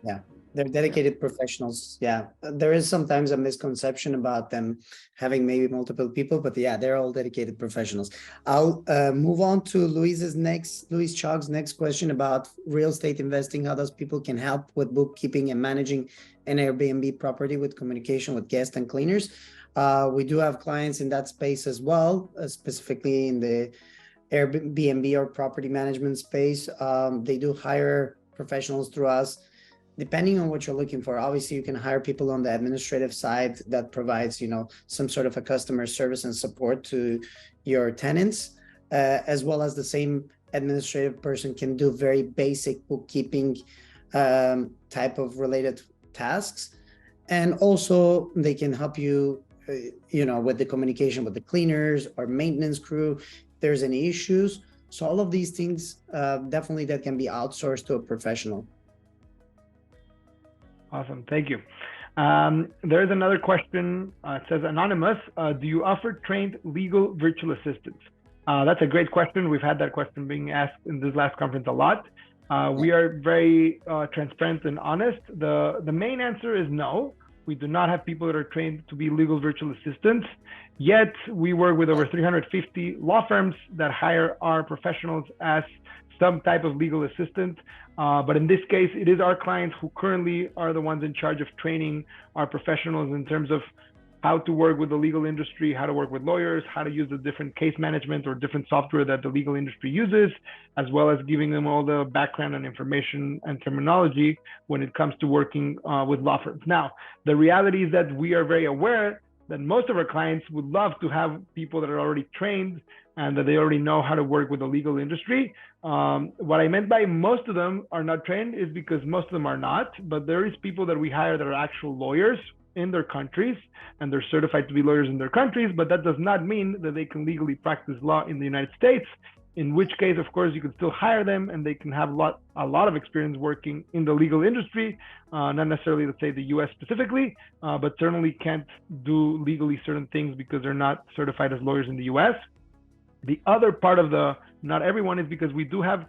Speaker 2: Yeah, they're dedicated professionals. Yeah, there is sometimes a misconception about them having maybe multiple people, but yeah, they're all dedicated professionals. I'll move on to Luis Chog's next question about real estate investing. How does people can help with bookkeeping and managing an Airbnb property with communication with guests and cleaners? We do have clients in that space as well, specifically in the Airbnb or property management space. They do hire professionals through us, depending on what you're looking for. Obviously, you can hire people on the administrative side that provides, some sort of a customer service and support to your tenants, as well as the same administrative person can do very basic bookkeeping type of related tasks. And also they can help you, with the communication with the cleaners or maintenance crew, if there's any issues. So all of these things, definitely that can be outsourced to a professional.
Speaker 1: Awesome. Thank you. There's another question. It says, anonymous, do you offer trained legal virtual assistants? That's a great question. We've had that question being asked in this last conference a lot. We are very transparent and honest. The main answer is no. We do not have people that are trained to be legal virtual assistants. Yet we work with over 350 law firms that hire our professionals as some type of legal assistant. But in this case, it is our clients who currently are the ones in charge of training our professionals in terms of how to work with the legal industry, how to work with lawyers, how to use the different case management or different software that the legal industry uses, as well as giving them all the background and information and terminology when it comes to working with law firms. Now, the reality is that we are very aware that most of our clients would love to have people that are already trained and that they already know how to work with the legal industry. What I meant by most of them are not trained is because most of them are not, but there is people that we hire that are actual lawyers in their countries, and they're certified to be lawyers in their countries, but that does not mean that they can legally practice law in the United States, in which case, of course, you can still hire them and they can have a lot of experience working in the legal industry, not necessarily, let's say, the US specifically, but certainly can't do legally certain things because they're not certified as lawyers in the US. The other part of the not everyone is because we do have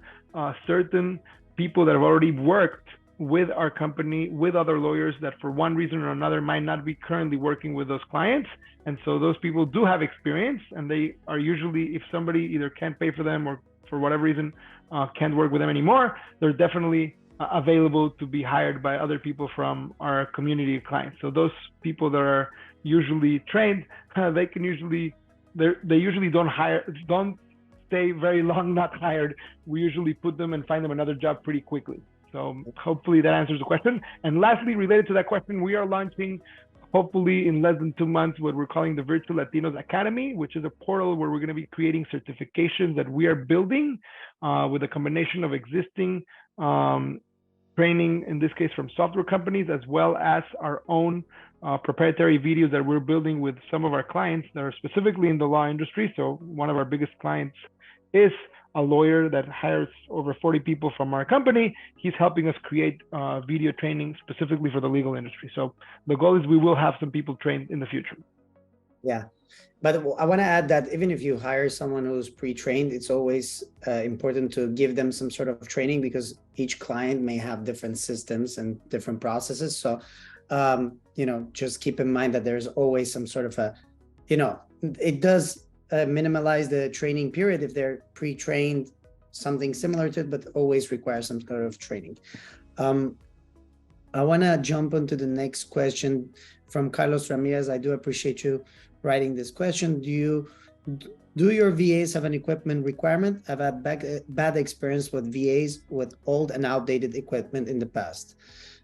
Speaker 1: certain people that have already worked with our company, with other lawyers that for one reason or another might not be currently working with those clients. And so those people do have experience, and they are usually, if somebody either can't pay for them or for whatever reason can't work with them anymore, they're definitely available to be hired by other people from our community of clients. So those people that are usually trained, they usually don't stay very long not hired. We usually put them and find them another job pretty quickly. So hopefully that answers the question. And lastly, related to that question, we are launching, hopefully in less than 2 months, what we're calling the Virtual Latinos Academy, which is a portal where we're going to be creating certifications that we are building with a combination of existing training, in this case from software companies, as well as our own proprietary videos that we're building with some of our clients that are specifically in the law industry. So one of our biggest clients is a lawyer that hires over 40 people from our company. He's helping us create video training specifically for the legal industry. So the goal is we will have some people trained in the future.
Speaker 2: Yeah, but I want to add that even if you hire someone who's pre-trained, it's always important to give them some sort of training because each client may have different systems and different processes. So, just keep in mind that there's always some sort of it does minimize the training period if they're pre-trained, something similar to it, but always requires some sort of training. I want to jump onto the next question from Carlos Ramirez. I do appreciate you writing this question. Do your VAs have an equipment requirement? I've had bad experience with VAs with old and outdated equipment in the past.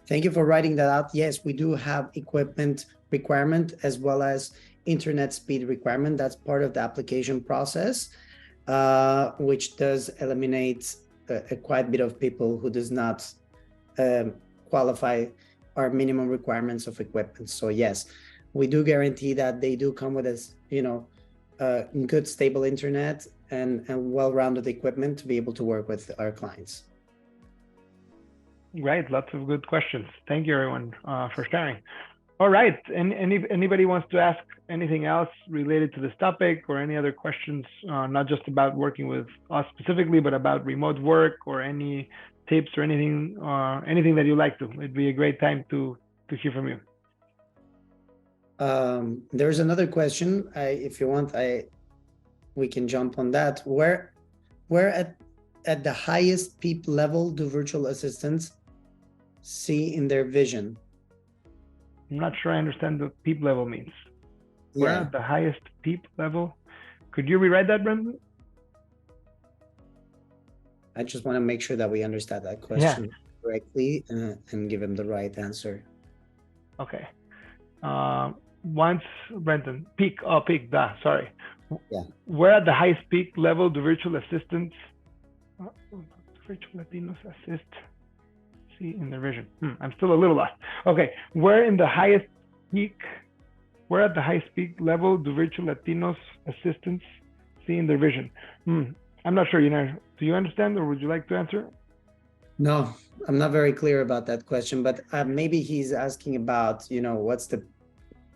Speaker 2: Thank you for writing that out. Yes, we do have equipment requirement as well as internet speed requirement. That's part of the application process, which does eliminate a quite bit of people who does not qualify our minimum requirements of equipment. So yes, we do guarantee that they do come with us, good stable internet and well-rounded equipment to be able to work with our clients.
Speaker 1: Right, lots of good questions. Thank you everyone for sharing. All right, and anybody wants to ask anything else related to this topic or any other questions, not just about working with us specifically, but about remote work or any tips or anything that you like to, it'd be a great time to hear from you.
Speaker 2: There's another question. If you want, we can jump on that. Where at the highest peak level do virtual assistants see in their vision?
Speaker 1: I'm not sure I understand what PEEP level means. Yeah. We're at the highest PEEP level. Could you rewrite that, Brendan?
Speaker 2: I just want to make sure that we understand that question correctly and give him the right answer.
Speaker 1: Okay. Once, Brendan, sorry.
Speaker 2: Yeah.
Speaker 1: We're at the highest peak level do virtual assistants, Virtual Latinos assist in their vision. I'm still a little lost. Okay, we're at the highest peak level do virtual Latinos assistants see in their vision. I'm not sure, Yener. Do you understand or would you like to answer?
Speaker 2: No, I'm not very clear about that question, but maybe he's asking about, what's the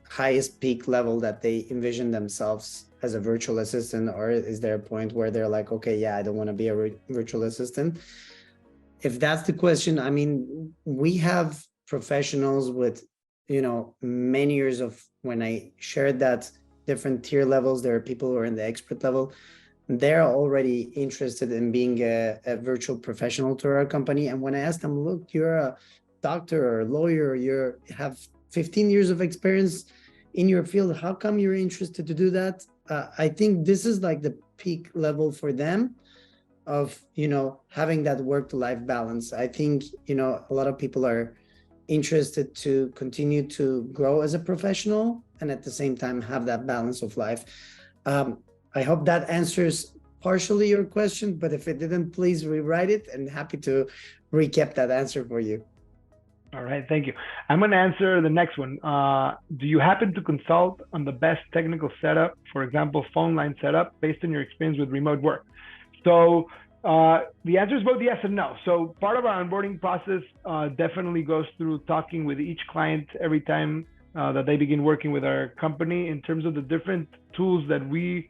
Speaker 2: highest peak level that they envision themselves as a virtual assistant, or is there a point where they're like, okay, yeah, I don't want to be a virtual assistant? If that's the question, I mean, we have professionals with, many years of, when I shared that different tier levels, there are people who are in the expert level. They're already interested in being a virtual professional to our company. And when I asked them, look, you're a doctor or a lawyer, you have 15 years of experience in your field, how come you're interested to do that? I think this is like the peak level for them of, having that work-to-life balance. I think, a lot of people are interested to continue to grow as a professional and at the same time have that balance of life. I hope that answers partially your question, but if it didn't, please rewrite it, and happy to recap that answer for you.
Speaker 1: All right, thank you. I'm going to answer the next one. Do you happen to consult on the best technical setup, for example, phone line setup, based on your experience with remote work? So the answer is both yes and no. So part of our onboarding process definitely goes through talking with each client every time that they begin working with our company in terms of the different tools that we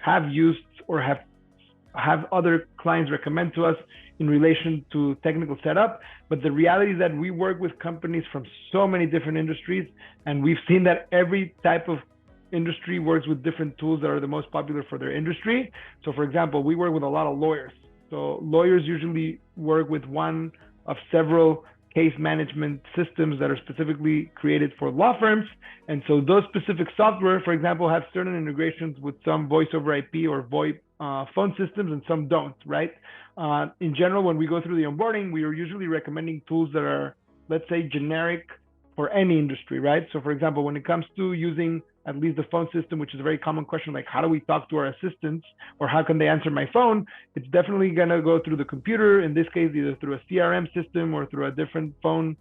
Speaker 1: have used or have other clients recommend to us in relation to technical setup. But the reality is that we work with companies from so many different industries, and we've seen that every type of industry works with different tools that are the most popular for their industry. So for example, we work with a lot of lawyers. So lawyers usually work with one of several case management systems that are specifically created for law firms. And so those specific software, for example, have certain integrations with some voice over IP or VoIP phone systems, and some don't, right? In general, when we go through the onboarding, we are usually recommending tools that are, let's say, generic for any industry, right? So for example, when it comes to using at least the phone system, which is a very common question, like how do we talk to our assistants, or how can they answer my phone? It's definitely gonna go through the computer, in this case, either through a CRM system or through a different phone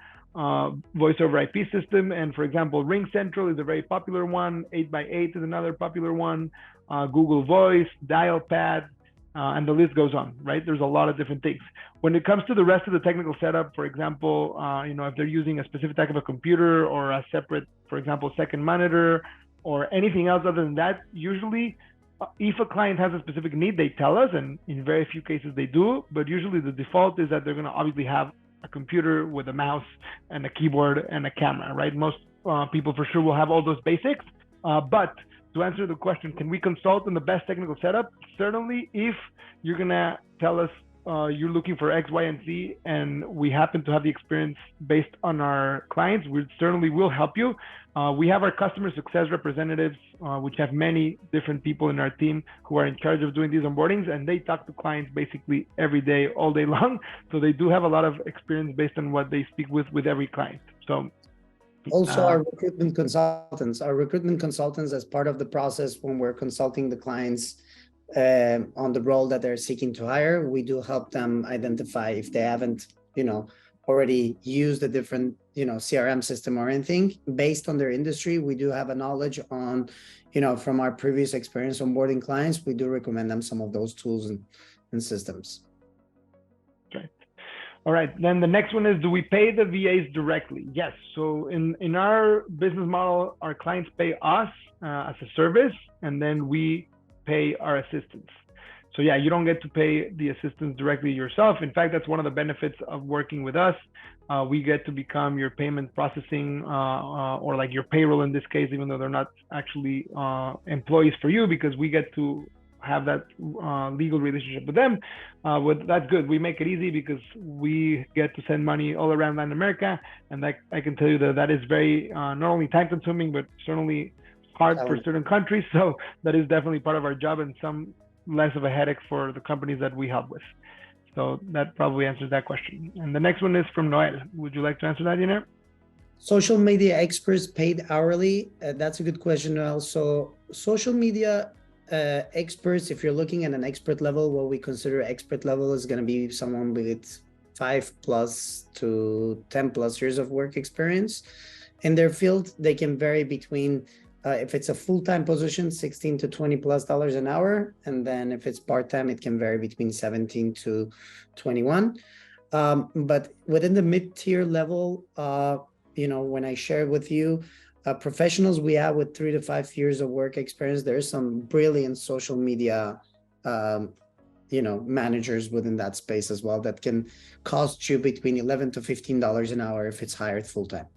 Speaker 1: voice over IP system. And for example, Ring Central is a very popular one, 8x8 is another popular one, Google Voice, Dialpad, and the list goes on, right? There's a lot of different things. When it comes to the rest of the technical setup, for example, if they're using a specific type of a computer or a separate, for example, second monitor or anything else other than that, usually if a client has a specific need, they tell us, and in very few cases they do, but usually the default is that they're gonna obviously have a computer with a mouse and a keyboard and a camera, right? Most people for sure will have all those basics, but to answer the question, can we consult on the best technical setup? Certainly, if you're gonna tell us you're looking for X, Y, and Z, and we happen to have the experience based on our clients, we certainly will help you. We have our customer success representatives, which have many different people in our team who are in charge of doing these onboardings, and they talk to clients basically every day, all day long. So they do have a lot of experience based on what they speak with every client. So
Speaker 2: also our recruitment consultants, as part of the process when we're consulting the clients on the role that they're seeking to hire, we do help them identify if they haven't, already used a different, CRM system or anything based on their industry. We do have a knowledge on, from our previous experience onboarding clients, we do recommend them some of those tools and systems.
Speaker 1: Okay. All right, then the next one is, do we pay the VAs directly? Yes, so in our business model, our clients pay us as a service, and then we pay our assistants. So yeah, you don't get to pay the assistants directly yourself. In fact, that's one of the benefits of working with us. We get to become your payment processing or like your payroll in this case, even though they're not actually employees for you, because we get to have that legal relationship with them. That's good. We make it easy because we get to send money all around Latin America. And I can tell you that is very not only time consuming, but certainly hard for certain countries. So that is definitely part of our job, and some less of a headache for the companies that we help with. So that probably answers that question. And the next one is from Noel. Would you like to answer that, Yener?
Speaker 2: Social media experts paid hourly. That's a good question, Noel. So social media experts, if you're looking at an expert level, what we consider expert level is going to be someone with 5+ to 10+ years of work experience in their field. They can vary between if it's a full-time position, $16 to $20+ an hour. And then if it's part-time, it can vary between 17 to 21. But within the mid-tier level, when I share with you professionals we have with 3 to 5 years of work experience, there's some brilliant social media, managers within that space as well that can cost you between $11 to $15 an hour if it's hired full-time.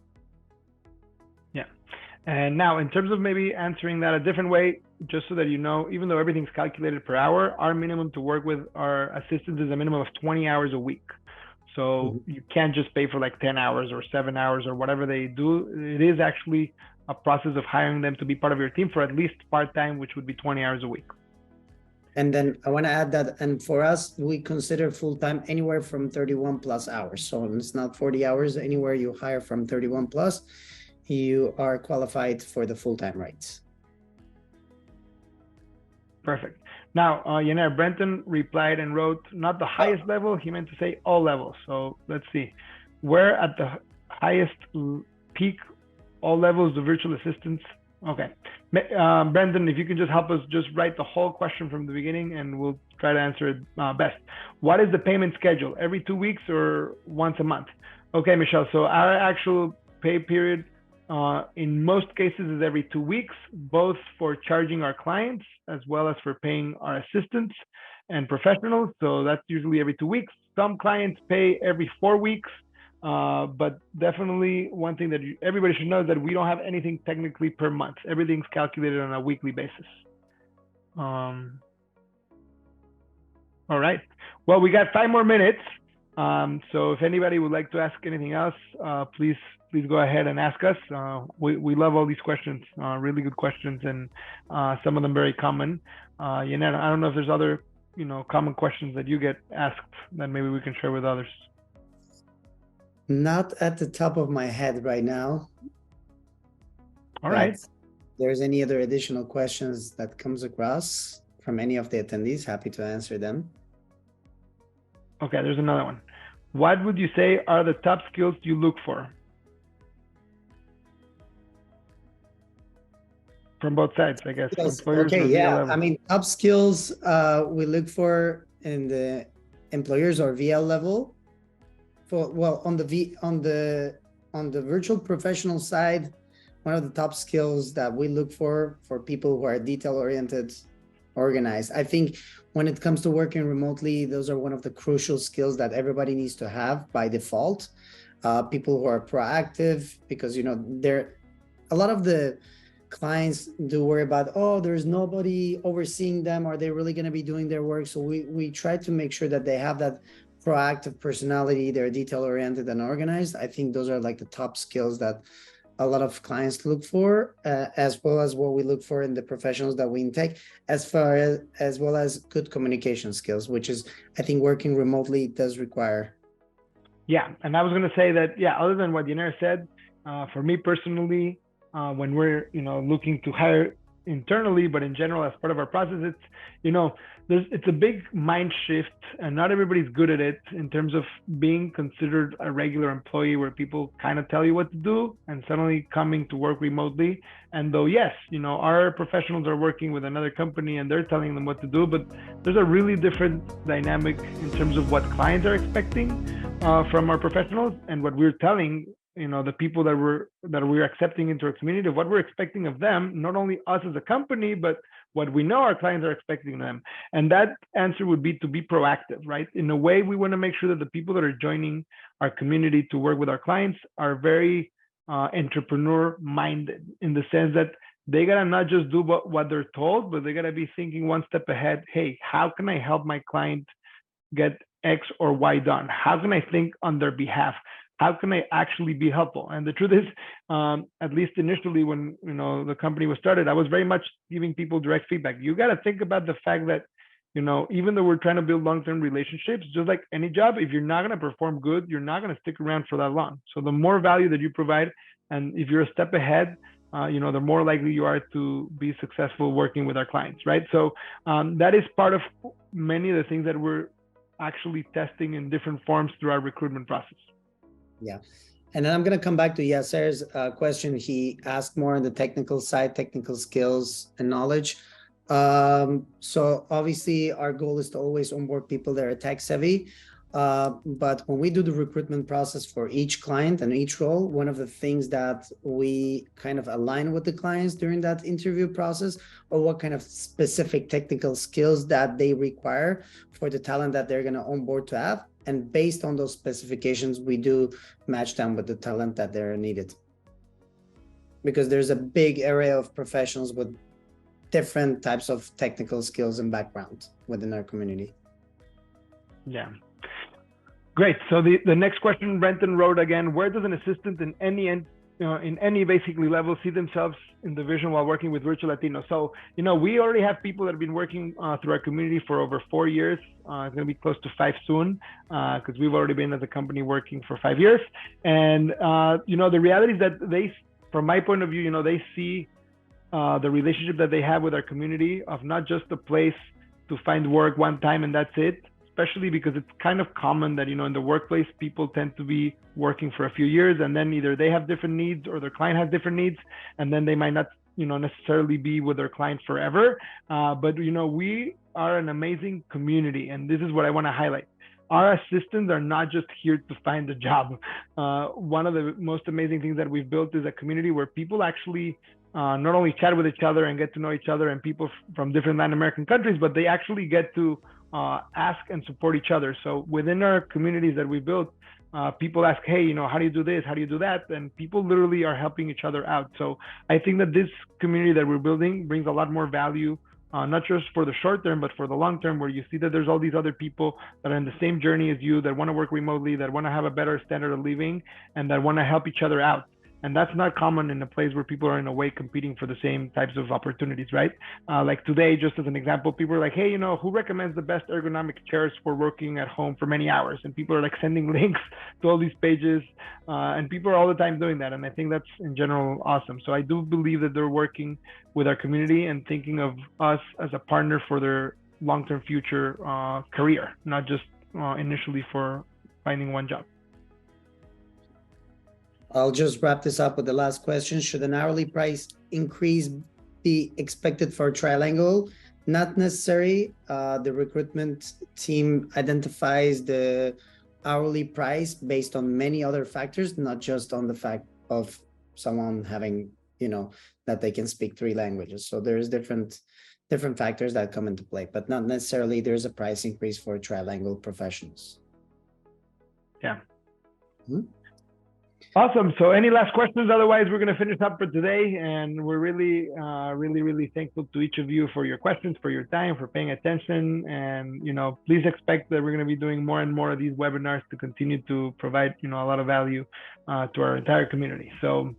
Speaker 1: And now, in terms of maybe answering that a different way, just so that you know, even though everything's calculated per hour, our minimum to work with our assistants is a minimum of 20 hours a week. So you can't just pay for like 10 hours or 7 hours or whatever they do. It is actually a process of hiring them to be part of your team for at least part-time, which would be 20 hours a week.
Speaker 2: And then I want to add that, and for us, we consider full-time anywhere from 31 plus hours. So it's not 40 hours. Anywhere you hire from 31 plus, you are qualified for the full-time rights.
Speaker 1: Perfect. Now, Yener, Brenton replied and wrote, not the highest level. He meant to say all levels. So let's see. Where at the highest peak, all levels, the virtual assistants. Okay. Brendan, if you can just help us just write the whole question from the beginning and we'll try to answer it best. What is the payment schedule? Every 2 weeks or once a month? Okay, Michelle. So our actual pay period in most cases is every 2 weeks, both for charging our clients as well as for paying our assistants and professionals. So that's usually every 2 weeks. Some clients pay every 4 weeks. But definitely one thing that everybody should know is that we don't have anything technically per month. Everything's calculated on a weekly basis. All right. Well, we got 5 more minutes. So if anybody would like to ask anything else, please go ahead and ask us. We love all these questions, really good questions, and some of them very common. Yener, I don't know if there's other common questions that you get asked that maybe we can share with others.
Speaker 2: Not at the top of my head right now.
Speaker 1: All right.
Speaker 2: If there's any other additional questions that comes across from any of the attendees, happy to answer them.
Speaker 1: Okay, there's another one. What would you say are the top skills you look for? From both sides, I guess.
Speaker 2: Yes.
Speaker 1: Employers
Speaker 2: okay,
Speaker 1: or
Speaker 2: yeah.
Speaker 1: VL
Speaker 2: I mean, top skills we look for in the employers or VL level. Well, on the virtual professional side, one of the top skills that we look for people who are detail-oriented, organized. I think when it comes to working remotely, those are one of the crucial skills that everybody needs to have by default. People who are proactive, because a lot of the clients do worry about, oh, there's nobody overseeing them. Are they really going to be doing their work? So we try to make sure that they have that proactive personality, they're detail-oriented and organized. I think those are like the top skills that a lot of clients look for, as well as what we look for in the professionals that we intake, as well as good communication skills, which is, I think, working remotely does require.
Speaker 1: Yeah, and I was going to say that, yeah, other than what Yener said, for me personally, when we're looking to hire internally, but in general as part of our process, it's a big mind shift, and not everybody's good at it in terms of being considered a regular employee where people kind of tell you what to do and suddenly coming to work remotely. And though, yes, our professionals are working with another company and they're telling them what to do, but there's a really different dynamic in terms of what clients are expecting from our professionals and what we're telling the people that we're accepting into our community, of what we're expecting of them, not only us as a company, but what we know our clients are expecting of them. And that answer would be to be proactive, right? In a way, we want to make sure that the people that are joining our community to work with our clients are very entrepreneur minded, in the sense that they gotta not just do what they're told, but they gotta be thinking one step ahead. Hey, how can I help my client get X or Y done? How can I think on their behalf? How can I actually be helpful? And the truth is, at least initially when the company was started, I was very much giving people direct feedback. You got to think about the fact that even though we're trying to build long-term relationships, just like any job, if you're not going to perform good, you're not going to stick around for that long. So the more value that you provide, and if you're a step ahead, the more likely you are to be successful working with our clients, right? So that is part of many of the things that we're actually testing in different forms through our recruitment process.
Speaker 2: Yeah. And then I'm going to come back to Yeser's question. He asked more on the technical side, technical skills and knowledge. So obviously our goal is to always onboard people that are tech savvy. But when we do the recruitment process for each client and each role, one of the things that we kind of align with the clients during that interview process, or what kind of specific technical skills that they require for the talent that they're going to onboard to have. And based on those specifications, we do match them with the talent that they're needed. Because there's a big area of professionals with different types of technical skills and background within our community.
Speaker 1: Yeah. Great. So the next question, Brenton wrote again, where does an assistant in any in any basically level see themselves in the vision while working with Virtual Latinos. So, we already have people that have been working through our community for over 4 years. It's going to be close to 5 soon, because we've already been as a company working for 5 years. And, the reality is that from my point of view, they see the relationship that they have with our community of not just a place to find work one time and that's it, especially because it's kind of common that, in the workplace, people tend to be working for a few years and then either they have different needs or their client has different needs, and then they might not, necessarily be with their client forever. But, we are an amazing community, and this is what I want to highlight. Our assistants are not just here to find a job. One of the most amazing things that we've built is a community where people actually not only chat with each other and get to know each other and people from different Latin American countries, but they actually get to ask and support each other. So within our communities that we built, people ask, hey, how do you do this? How do you do that? And people literally are helping each other out. So I think that this community that we're building brings a lot more value, not just for the short term, but for the long term, where you see that there's all these other people that are in the same journey as you, that want to work remotely, that want to have a better standard of living, and that want to help each other out. And that's not common in a place where people are in a way competing for the same types of opportunities, right? Like today, just as an example, people are like, hey, who recommends the best ergonomic chairs for working at home for many hours? And people are like sending links to all these pages, and people are all the time doing that. And I think that's in general awesome. So I do believe that they're working with our community and thinking of us as a partner for their long-term future career, not just initially for finding one job.
Speaker 2: I'll just wrap this up with the last question. Should an hourly price increase be expected for Trilingual? Not necessary. The recruitment team identifies the hourly price based on many other factors, not just on the fact of someone having, that they can speak 3 languages. So there's different factors that come into play, but not necessarily there's a price increase for trilingual professionals.
Speaker 1: Yeah. Awesome. So any last questions? Otherwise, we're going to finish up for today. And we're really, really thankful to each of you for your questions, for your time, for paying attention. And, please expect that we're going to be doing more and more of these webinars to continue to provide, a lot of value to our entire community. So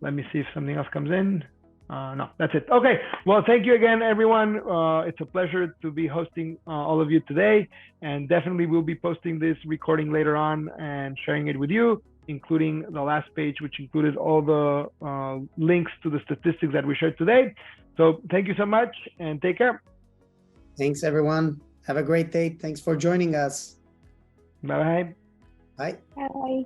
Speaker 1: let me see if something else comes in. No, that's it. Okay. Well, thank you again, everyone. It's a pleasure to be hosting all of you today. And definitely we'll be posting this recording later on and sharing it with you, including the last page, which included all the links to the statistics that we shared today. So thank you so much and take care.
Speaker 2: Thanks, everyone. Have a great day. Thanks for joining us.
Speaker 1: Bye-bye.
Speaker 2: Bye.
Speaker 3: Bye.